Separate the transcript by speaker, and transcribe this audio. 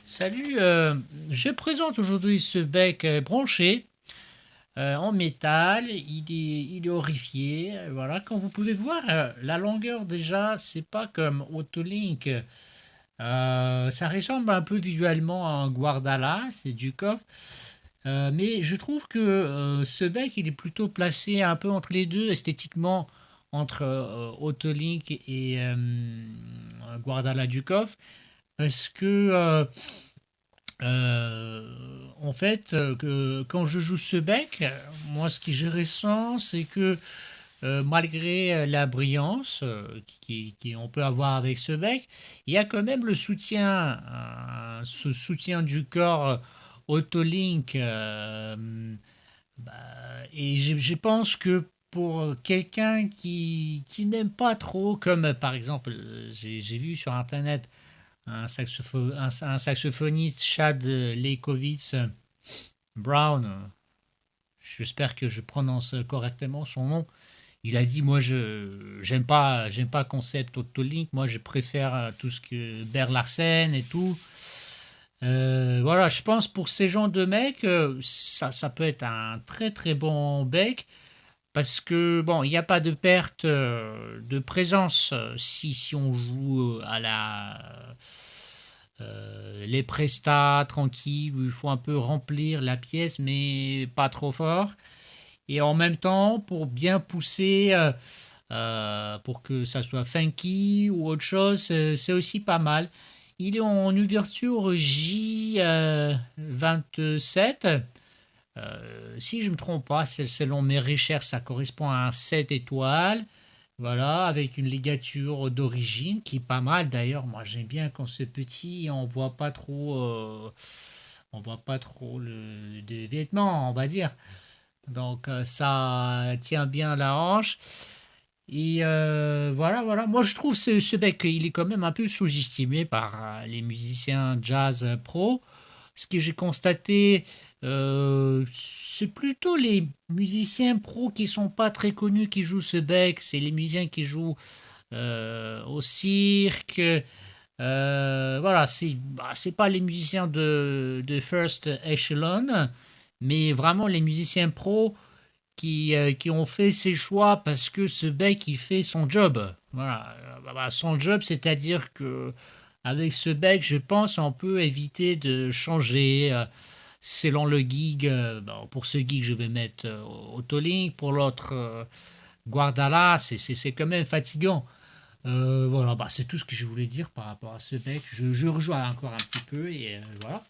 Speaker 1: Salut, je présente aujourd'hui ce bec branché en métal. Il est horrifié. Voilà, comme vous pouvez voir, la longueur déjà, c'est pas comme Autolink. Ça ressemble un peu visuellement à un Guardala, c'est du coffre. Mais je trouve que ce bec, il est plutôt placé un peu entre les deux, esthétiquement, entre Autolink et Guardala du coffre. Parce que en fait, quand je joue ce bec, moi, ce que je ressens, c'est que malgré la brillance qu'on peut avoir avec ce bec, il y a quand même le soutien, ce soutien du corps Autolink. Bah, et je pense que pour quelqu'un qui n'aime pas trop, comme par exemple, j'ai vu sur Internet un saxophoniste, Chad Leikowitz Brown, j'espère que je prononce correctement son nom. Il a dit, moi, je j'aime pas concept Autolink, moi, je préfère tout ce que Bert Larsen et tout. Voilà, je pense pour ces gens de mecs, ça peut être un très très bon bec parce que bon, il n'y a pas de perte de présence si on joue à la les prestats tranquilles où il faut un peu remplir la pièce mais pas trop fort. Et en même temps, pour bien pousser, pour que ça soit funky ou autre chose, c'est aussi pas mal. Il est en ouverture J27. Si je ne me trompe pas, selon mes recherches, ça correspond à un 7 étoiles. Voilà, avec une ligature d'origine qui est pas mal. D'ailleurs, moi j'aime bien quand c'est petit, on voit pas trop de vêtements, on va dire. Donc ça tient bien la hanche. Et voilà, voilà. Moi, je trouve ce bec, il est quand même un peu sous-estimé par les musiciens jazz pro. Ce que j'ai constaté, c'est plutôt les musiciens pros qui sont pas très connus qui jouent ce bec. C'est les musiciens qui jouent au cirque. Voilà, c'est pas les musiciens de First Echelon, mais vraiment les musiciens pros qui ont fait ces choix parce que ce bec il fait son job. Voilà, son job, c'est-à-dire que avec ce bec, je pense on peut éviter de changer selon le gig. Bon, pour ce gig, je vais mettre Autolink, pour l'autre Guardala, c'est quand même fatigant. Voilà, c'est tout ce que je voulais dire par rapport à ce bec. Je rejoins encore un petit peu et voilà.